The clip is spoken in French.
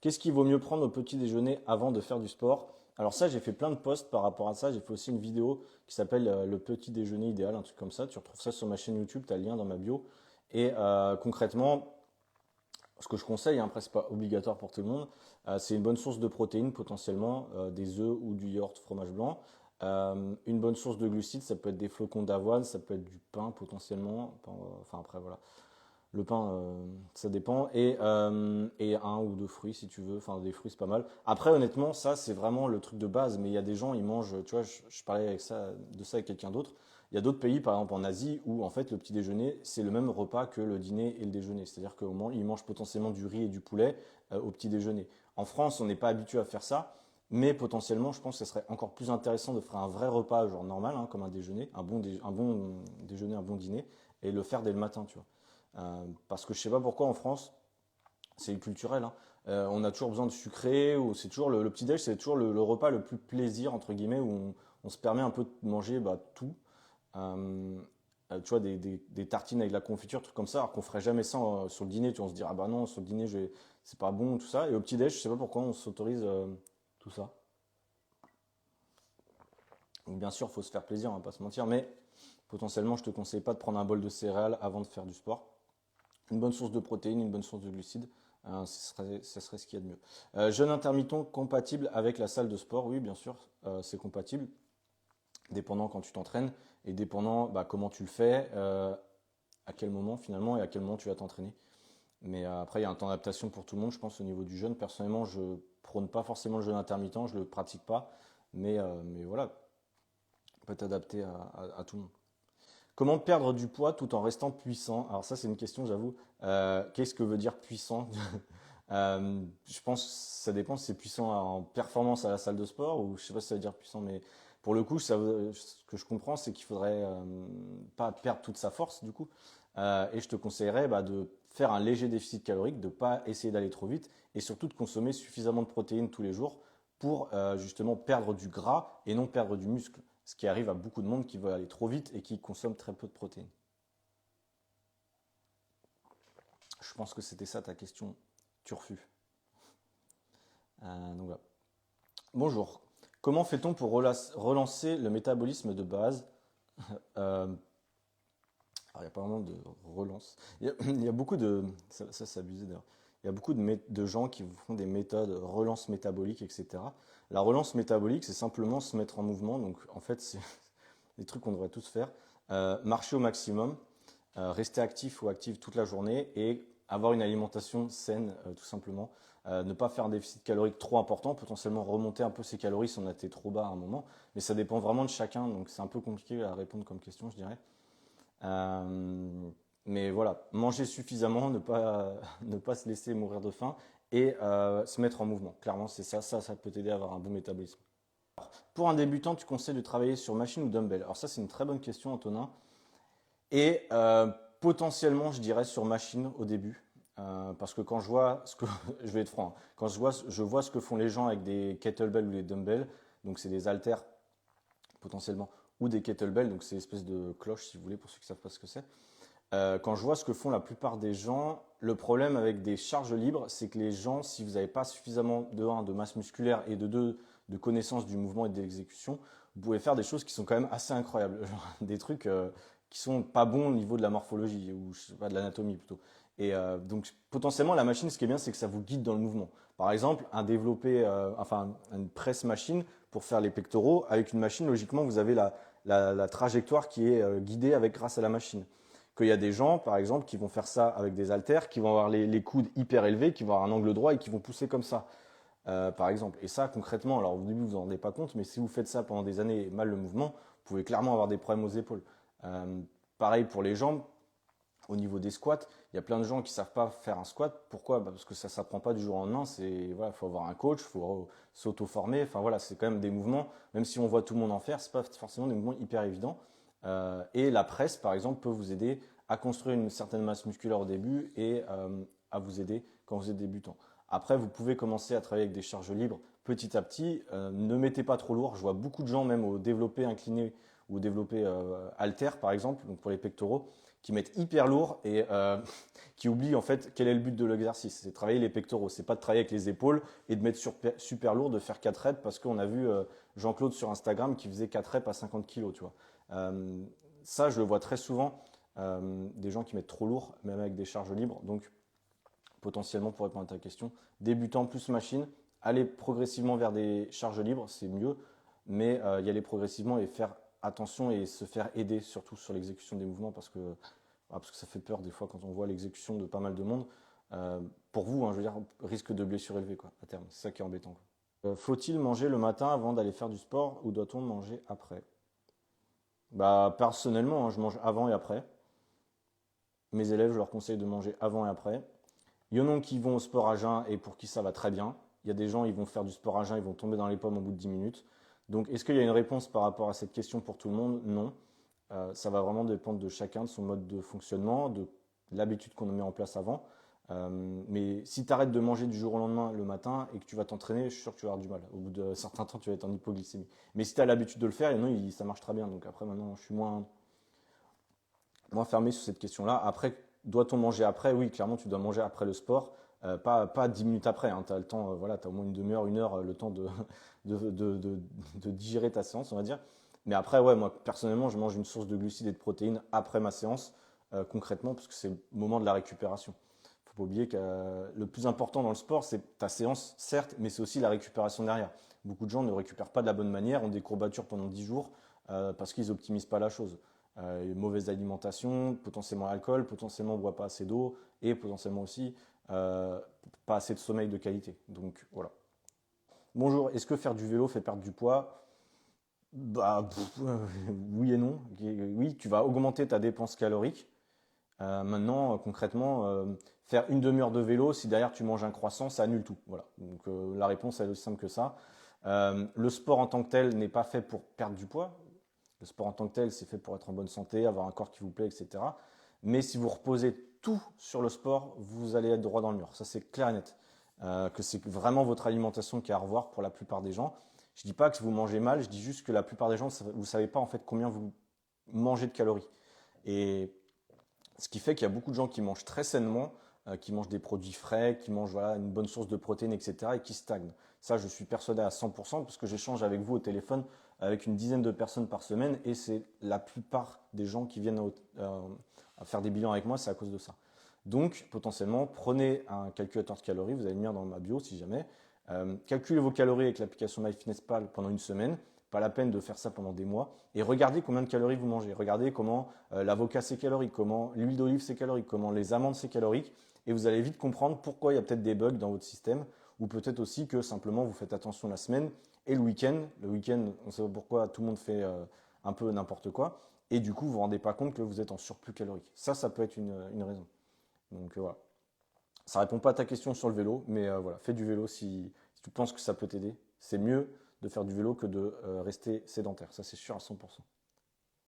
Qu'est-ce qu'il vaut mieux prendre au petit déjeuner avant de faire du sport? Alors ça, j'ai fait plein de posts par rapport à ça. J'ai fait aussi une vidéo qui s'appelle le petit déjeuner idéal, un truc comme ça. Tu retrouves ça sur ma chaîne YouTube, tu as le lien dans ma bio. Et concrètement, ce que je conseille, hein, après c'est pas obligatoire pour tout le monde, c'est une bonne source de protéines potentiellement, des œufs ou du yaourt fromage blanc. Une bonne source de glucides, ça peut être des flocons d'avoine, ça peut être du pain potentiellement. Enfin après voilà. Le pain, ça dépend. Et un ou deux fruits si tu veux. Enfin, des fruits, c'est pas mal. Après, honnêtement, ça, c'est vraiment le truc de base. Mais il y a des gens, ils mangent. Tu vois, je parlais de ça avec quelqu'un d'autre. Il y a d'autres pays, par exemple en Asie, où en fait le petit déjeuner, c'est le même repas que le dîner et le déjeuner. C'est-à-dire qu'au moins, ils mangent potentiellement du riz et du poulet au petit déjeuner. En France, on n'est pas habitué à faire ça. Mais potentiellement, je pense que ce serait encore plus intéressant de faire un vrai repas, genre normal, hein, comme un déjeuner, un bon déjeuner, un bon dîner, et le faire dès le matin, tu vois. Parce que je sais pas pourquoi en France, c'est culturel, hein. On a toujours besoin de sucré, ou c'est toujours le petit-déj, c'est toujours le repas le plus plaisir, entre guillemets, où on se permet un peu de manger tout. Euh, Tu vois, des tartines avec de la confiture, trucs comme ça, alors qu'on ferait jamais ça sur le dîner. Tu vois, on se dirait, ah bah non, sur le dîner, c'est pas bon, tout ça. Et au petit-déj, je sais pas pourquoi on s'autorise tout ça. Donc, bien sûr, il faut se faire plaisir, on va pas se mentir, mais potentiellement, je te conseille pas de prendre un bol de céréales avant de faire du sport. Une bonne source de protéines, une bonne source de glucides, ce serait ce qu'il y a de mieux. Jeûne intermittent compatible avec la salle de sport, oui, bien sûr, c'est compatible, dépendant quand tu t'entraînes et dépendant comment tu le fais, à quel moment finalement et à quel moment tu vas t'entraîner. Mais après, il y a un temps d'adaptation pour tout le monde, je pense, au niveau du jeûne. Personnellement, je prône pas forcément le jeûne intermittent, je le pratique pas, mais voilà, peut t'adapter à tout le monde. Comment perdre du poids tout en restant puissant? Alors ça, c'est une question, j'avoue. Qu'est-ce que veut dire puissant? Je pense que ça dépend si c'est puissant en performance à la salle de sport ou je sais pas si ça veut dire puissant, mais pour le coup, ce que je comprends, c'est qu'il faudrait pas perdre toute sa force du coup. Et je te conseillerais de faire un léger déficit calorique, de pas essayer d'aller trop vite et surtout de consommer suffisamment de protéines tous les jours pour justement perdre du gras et non perdre du muscle. Ce qui arrive à beaucoup de monde qui veut aller trop vite et qui consomme très peu de protéines. Je pense que c'était ça ta question, Turfu. Donc voilà. Bonjour. Comment fait-on pour relancer le métabolisme de base? Alors, il n'y a pas vraiment de relance. Il y a beaucoup de. Ça c'est abusé d'ailleurs. Il y a beaucoup de gens qui font des méthodes relance métabolique, etc. La relance métabolique, c'est simplement se mettre en mouvement. Donc, en fait, c'est des trucs qu'on devrait tous faire. Marcher au maximum, rester actif ou active toute la journée et avoir une alimentation saine, tout simplement. Ne pas faire un déficit calorique trop important, potentiellement remonter un peu ses calories si on a été trop bas à un moment, mais ça dépend vraiment de chacun, donc c'est un peu compliqué à répondre comme question, je dirais. Euh, mais voilà, manger suffisamment, ne pas se laisser mourir de faim et se mettre en mouvement. Clairement, c'est ça, ça peut t'aider à avoir un bon métabolisme. Pour un débutant, tu conseilles de travailler sur machine ou dumbbell? Alors ça, c'est une très bonne question, Antonin. Et potentiellement, je dirais sur machine au début. Parce que quand je vois ce que, je vais être franc, hein, quand je vois ce que font les gens avec des kettlebells ou des dumbbells, donc c'est des haltères potentiellement, ou des kettlebells, donc c'est une espèce de cloche si vous voulez, pour ceux qui ne savent pas ce que c'est. Quand je vois ce que font la plupart des gens, le problème avec des charges libres, c'est que les gens, si vous n'avez pas suffisamment de 1 de masse musculaire et de 2 de connaissance du mouvement et de l'exécution, vous pouvez faire des choses qui sont quand même assez incroyables, genre des trucs qui sont pas bons au niveau de la morphologie ou je sais pas de l'anatomie plutôt. Et donc potentiellement la machine, ce qui est bien, c'est que ça vous guide dans le mouvement. Par exemple, enfin une presse machine pour faire les pectoraux avec une machine, logiquement vous avez la trajectoire qui est guidée grâce à la machine. Qu'il y a des gens, par exemple, qui vont faire ça avec des haltères, qui vont avoir les coudes hyper élevés, qui vont avoir un angle droit et qui vont pousser comme ça, par exemple. Et ça, concrètement, alors au début, vous vous en rendez pas compte, mais si vous faites ça pendant des années et mal le mouvement, vous pouvez clairement avoir des problèmes aux épaules. Pareil pour les jambes, au niveau des squats, il y a plein de gens qui savent pas faire un squat. Pourquoi? Parce que ça s'apprend pas du jour au lendemain. C'est voilà, faut avoir un coach, faut s'auto-former. Enfin voilà, c'est quand même des mouvements. Même si on voit tout le monde en faire, c'est pas forcément des mouvements hyper évidents. Et la presse, par exemple, peut vous aider à construire une certaine masse musculaire au début et à vous aider quand vous êtes débutant. Après, vous pouvez commencer à travailler avec des charges libres petit à petit. Ne mettez pas trop lourd. Je vois beaucoup de gens, même au développé incliné ou au développé haltère, par exemple, donc pour les pectoraux, qui mettent hyper lourd et qui oublient en fait quel est le but de l'exercice. C'est travailler les pectoraux, c'est pas de travailler avec les épaules et de mettre super lourd, de faire 4 reps parce qu'on a vu Jean-Claude sur Instagram qui faisait 4 reps à 50 kilos, tu vois. Ça, je le vois très souvent, des gens qui mettent trop lourd, même avec des charges libres. Donc, potentiellement, pour répondre à ta question, débutant plus machine, aller progressivement vers des charges libres, c'est mieux, mais y aller progressivement et faire attention et se faire aider surtout sur l'exécution des mouvements parce que ça fait peur des fois quand on voit l'exécution de pas mal de monde. Pour vous, hein, je veux dire, risque de blessure élevé quoi, à terme. C'est ça qui est embêtant, quoi. Faut-il manger le matin avant d'aller faire du sport ou doit-on manger après? Bah, personnellement, hein, je mange avant et après. Mes élèves, je leur conseille de manger avant et après. Il y en a qui vont au sport à jeun et pour qui ça va très bien. Il y a des gens, ils vont faire du sport à jeun, ils vont tomber dans les pommes au bout de 10 minutes. Donc, est-ce qu'il y a une réponse par rapport à cette question pour tout le monde? Non. Ça va vraiment dépendre de chacun, de son mode de fonctionnement, de l'habitude qu'on a mis en place avant. Mais si tu arrêtes de manger du jour au lendemain le matin et que tu vas t'entraîner, je suis sûr que tu vas avoir du mal. Au bout de certains temps, tu vas être en hypoglycémie. Mais si tu as l'habitude de le faire, ça marche très bien. Donc après, maintenant, je suis moins fermé sur cette question-là. Après, doit-on manger après? Oui, clairement, tu dois manger après le sport. Pas 10 minutes après, hein. Tu as le temps, voilà, tu as au moins une demi-heure, une heure, le temps de digérer ta séance, on va dire. Mais après, ouais, moi, personnellement, je mange une source de glucides et de protéines après ma séance, concrètement, parce que c'est le moment de la récupération. Faut pas oublier que le plus important dans le sport, c'est ta séance, certes, mais c'est aussi la récupération derrière. Beaucoup de gens ne récupèrent pas de la bonne manière, ont des courbatures pendant 10 jours parce qu'ils n'optimisent pas la chose. Une mauvaise alimentation, potentiellement alcool, potentiellement on ne boit pas assez d'eau et potentiellement aussi pas assez de sommeil de qualité. Donc voilà. Bonjour, est-ce que faire du vélo fait perdre du poids? Bah, oui et non. Oui, tu vas augmenter ta dépense calorique. Maintenant, concrètement, faire une demi-heure de vélo, si derrière tu manges un croissant, ça annule tout. Voilà. Donc la réponse est aussi simple que ça. Le sport en tant que tel n'est pas fait pour perdre du poids. Le sport en tant que tel, c'est fait pour être en bonne santé, avoir un corps qui vous plaît, etc. Mais si vous reposez tout sur le sport, vous allez être droit dans le mur. Ça, c'est clair et net. Que c'est vraiment votre alimentation qui est à revoir pour la plupart des gens. Je ne dis pas que vous mangez mal, je dis juste que la plupart des gens, vous ne savez pas en fait combien vous mangez de calories. Et ce qui fait qu'il y a beaucoup de gens qui mangent très sainement, qui mangent des produits frais, qui mangent voilà, une bonne source de protéines, etc. et qui stagnent. Ça, je suis persuadé à 100% parce que j'échange avec vous au téléphone avec une dizaine de personnes par semaine et c'est la plupart des gens qui viennent à faire des bilans avec moi, c'est à cause de ça. Donc, potentiellement, prenez un calculateur de calories, vous allez le lire dans ma bio si jamais. Calculez vos calories avec l'application MyFitnessPal pendant une semaine. Pas la peine de faire ça pendant des mois. Et regardez combien de calories vous mangez. Regardez comment l'avocat c'est calorique, comment l'huile d'olive c'est calorique, comment les amandes c'est calorique. Et vous allez vite comprendre pourquoi il y a peut-être des bugs dans votre système. Ou peut-être aussi que simplement vous faites attention la semaine et le week-end. Le week-end, on sait pas pourquoi tout le monde fait un peu n'importe quoi. Et du coup, vous ne vous rendez pas compte que vous êtes en surplus calorique. Ça peut être une raison. Donc voilà. Ça répond pas à ta question sur le vélo, mais voilà, fais du vélo si tu penses que ça peut t'aider. C'est mieux de faire du vélo que de rester sédentaire, ça c'est sûr à 100%.